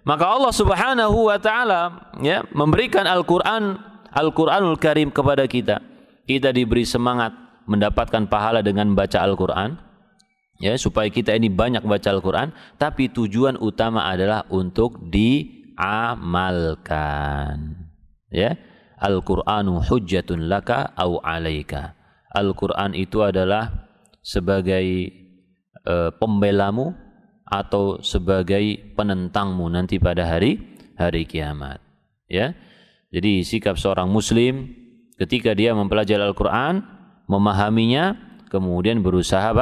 S2: Maka Allah Subhanahu wa taala ya memberikan Al-Qur'anul Karim kepada kita. Kita diberi semangat mendapatkan pahala dengan baca Al-Qur'an. Ya, supaya kita ini banyak baca Al-Qur'an, tapi tujuan utama adalah untuk diamalkan. Ya. Al-Qur'anu hujjatun laka au 'alaika. Al-Qur'an itu adalah sebagai pembelamu atau sebagai penentangmu nanti pada hari kiamat. Ya. Jadi sikap seorang muslim ketika dia mempelajari Al-Qur'an, memahaminya, kemudian berusaha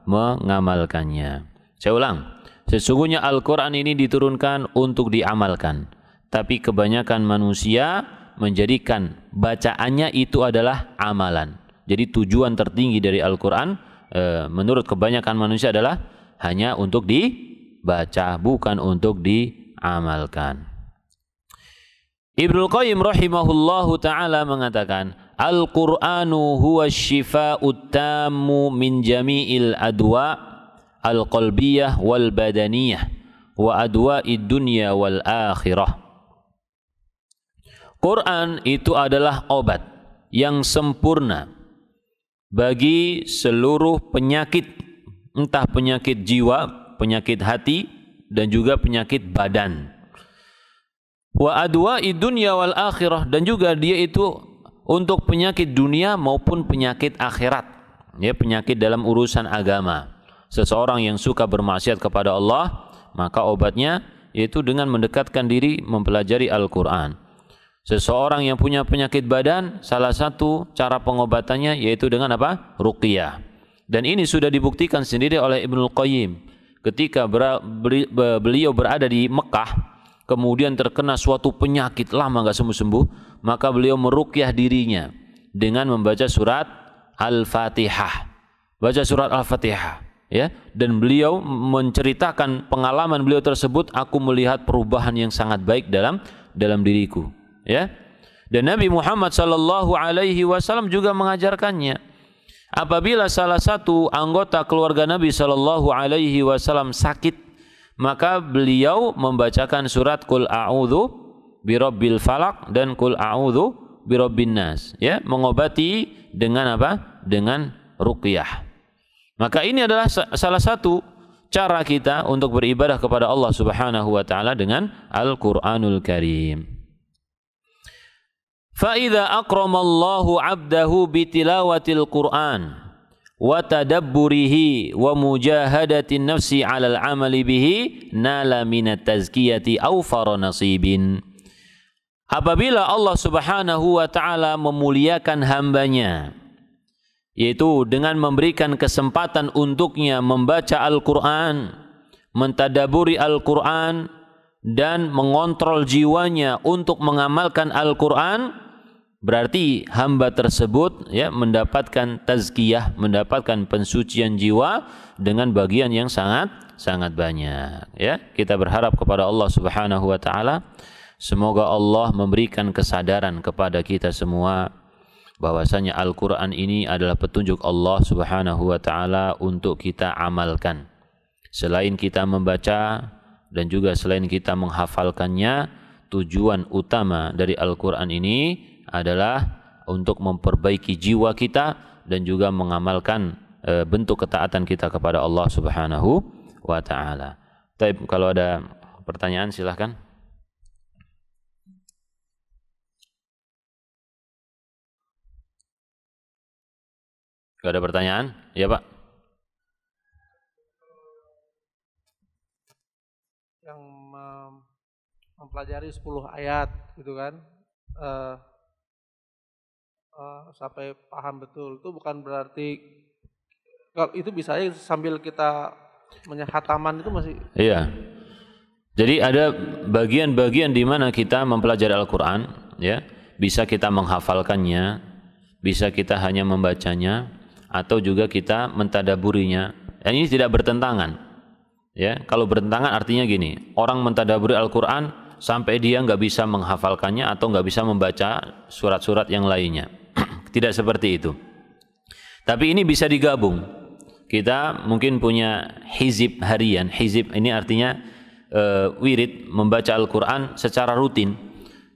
S2: mengamalkannya. Saya ulang, sesungguhnya Al-Qur'an ini diturunkan untuk diamalkan, tapi kebanyakan manusia menjadikan bacaannya itu adalah amalan. Jadi tujuan tertinggi dari Al-Qur'an menurut kebanyakan manusia adalah hanya untuk dibaca, bukan untuk diamalkan. Ibnu Qayyim rahimahullahu ta'ala mengatakan, Al-Qur'anu huwa syifa'ut tammu min jami'il adwa al-qalbiyah wal badaniyah wa adwa'id dunya wal akhirah. Quran itu adalah obat yang sempurna bagi seluruh penyakit, entah penyakit jiwa, penyakit hati, dan juga penyakit badan. Wa adwa'id dunya wal akhirah, dan juga dia itu untuk penyakit dunia maupun penyakit akhirat. Ya, penyakit dalam urusan agama. Seseorang yang suka bermaksiat kepada Allah, maka obatnya yaitu dengan mendekatkan diri mempelajari Al-Qur'an. Seseorang yang punya penyakit badan, salah satu cara pengobatannya yaitu dengan apa? Ruqyah. Dan ini sudah dibuktikan sendiri oleh Ibnu Qayyim. Ketika beliau berada di Mekah, kemudian terkena suatu penyakit lama nggak sembuh-sembuh, maka beliau meruqyah dirinya dengan membaca surat Al-Fatihah. Baca surat Al-Fatihah, ya. Dan beliau menceritakan pengalaman beliau tersebut, aku melihat perubahan yang sangat baik dalam diriku, ya. Dan Nabi Muhammad sallallahu alaihi wasallam juga mengajarkannya. Apabila salah satu anggota keluarga Nabi sallallahu alaihi wasallam sakit, maka beliau membacakan surat Qul a'udzu birabbil falaq dan Qul a'udzu birabbin nas, ya, mengobati dengan apa? Dengan ruqyah. Maka ini adalah salah satu cara kita untuk beribadah kepada Allah Subhanahu wa taala dengan Al-Qur'anul Karim. Fa idza akramallahu 'abdahu bitilawatil Qur'an wa tadabburihi wa mujahadatin nafsi 'alal 'amali bihi nala minat tazkiyati awfara nasibin. Apabila Allah Subhanahu wa taala memuliakan hambanya, yaitu dengan memberikan kesempatan untuknya membaca Al-Qur'an, mentadaburi Al-Qur'an, dan mengontrol jiwanya untuk mengamalkan Al-Qur'an, berarti hamba tersebut ya mendapatkan tazkiyah, mendapatkan pensucian jiwa dengan bagian yang sangat banyak. Ya, kita berharap kepada Allah Subhanahu wa taala, semoga Allah memberikan kesadaran kepada kita semua bahwasanya Al-Qur'an ini adalah petunjuk Allah Subhanahu wa taala untuk kita amalkan. Selain kita membaca dan juga selain kita menghafalkannya, tujuan utama dari Al-Qur'an ini adalah untuk memperbaiki jiwa kita dan juga mengamalkan bentuk ketaatan kita kepada Allah Subhanahu wa taala. Baik, kalau ada pertanyaan silahkan. Gak ada pertanyaan? Ya Pak.
S3: Yang mempelajari 10 ayat gitu kan, sampai paham betul, itu bukan berarti kalau itu bisa aja sambil kita menyahataman itu masih.
S2: Iya. Jadi ada bagian-bagian di mana kita mempelajari Al-Qur'an, ya, bisa kita menghafalkannya, bisa kita hanya membacanya, atau juga kita mentadaburinya. Dan ini tidak bertentangan. Ya, kalau bertentangan artinya gini, orang mentadaburi Al-Quran sampai dia nggak bisa menghafalkannya atau nggak bisa membaca surat-surat yang lainnya. Tidak seperti itu. Tapi ini bisa digabung. Kita mungkin punya hizib harian. Hizib ini artinya wirid, membaca Al-Quran secara rutin.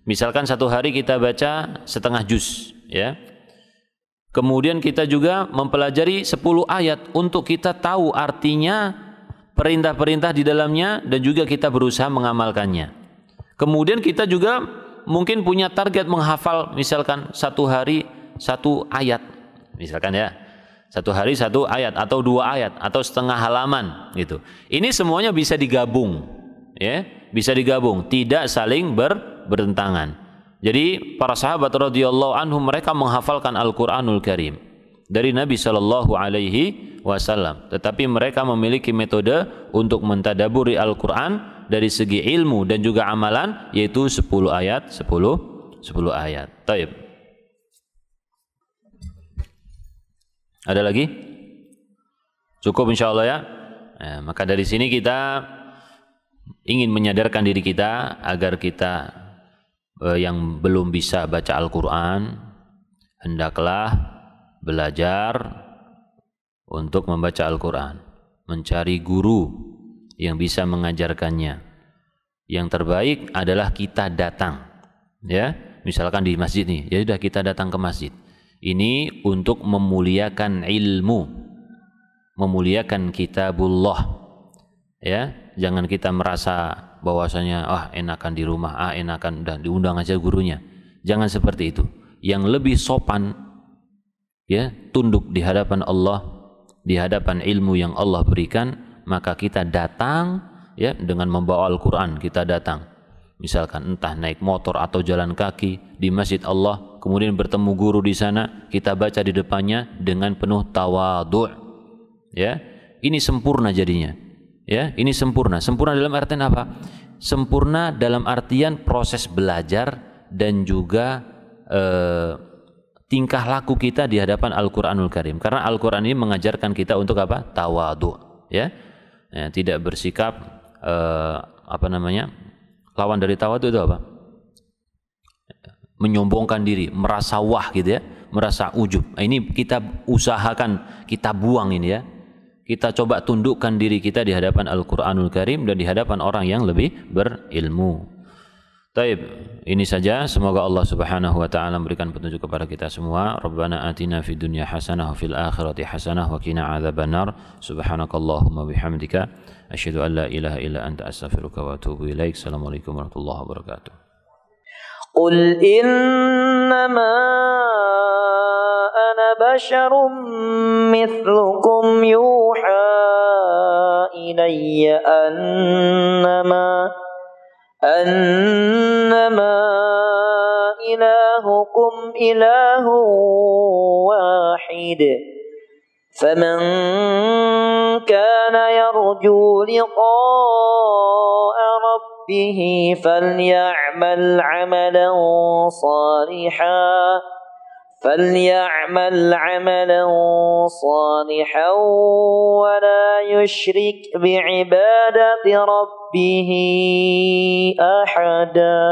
S2: Misalkan satu hari kita baca setengah juz, ya. Kemudian kita juga mempelajari 10 ayat untuk kita tahu artinya, perintah-perintah di dalamnya, dan juga kita berusaha mengamalkannya. Kemudian kita juga mungkin punya target menghafal, misalkan satu hari satu ayat, misalkan ya, satu hari satu ayat atau 2 ayat atau setengah halaman gitu. Ini semuanya bisa digabung, ya, bisa digabung, tidak saling bertentangan. Jadi para sahabat radhiyallahu anhum mereka menghafalkan Al-Qur'anul Karim dari Nabi sallallahu alaihi wasallam, tetapi mereka memiliki metode untuk mentadaburi Al-Qur'an dari segi ilmu dan juga amalan, yaitu 10 ayat, 10 ayat. Taib. Ada lagi? Cukup insyaallah ya. Maka dari sini kita ingin menyadarkan diri kita agar kita yang belum bisa baca Al-Quran hendaklah belajar untuk membaca Al-Quran, mencari guru yang bisa mengajarkannya. Yang terbaik adalah kita datang, ya, misalkan di masjid nih, ya sudah kita datang ke masjid. Ini untuk memuliakan ilmu, memuliakan kitabullah, ya. Jangan kita merasa bahwasanya enakan di rumah, enakan dan diundang aja gurunya. Jangan seperti itu. Yang lebih sopan, ya, tunduk di hadapan Allah, di hadapan ilmu yang Allah berikan, maka kita datang, ya, dengan membawa Al-Qur'an, kita datang. Misalkan entah naik motor atau jalan kaki di Masjid Allah, kemudian bertemu guru di sana, kita baca di depannya dengan penuh tawadhu'. Ya, ini sempurna jadinya. Ya, ini sempurna. Sempurna dalam artian apa? Sempurna dalam artian proses belajar dan juga tingkah laku kita di hadapan Al-Qur'anul Karim. Karena Al-Qur'an ini mengajarkan kita untuk apa? Tawadhu, ya. Ya, tidak bersikap lawan dari tawadhu itu apa? Menyombongkan diri, merasa wah gitu ya, merasa ujub. Ini kita usahakan, kita buang ini ya. Kita coba tundukkan diri kita di hadapan Al-Qur'anul Karim dan di hadapan orang yang lebih berilmu. Taib, ini saja. Semoga Allah Subhanahu wa taala memberikan petunjuk kepada kita semua. Rabbana atina fid dunya hasanah wa fil akhirati hasanah wa qina adzabannar. Subhanakallahumma bihamdika asyhadu an la ilaha illa anta astaghfiruka wa atubu ilaik. Assalamualaikum warahmatullahi wabarakatuh.
S4: Qul innama ana basyarum mithlukum yuha ilayya annama ilahukum ilahu wahid faman kana yarju liqa'a rabbih falya'mal 'amalan صالحا ولا يشرك بعبادة ربه أحدا.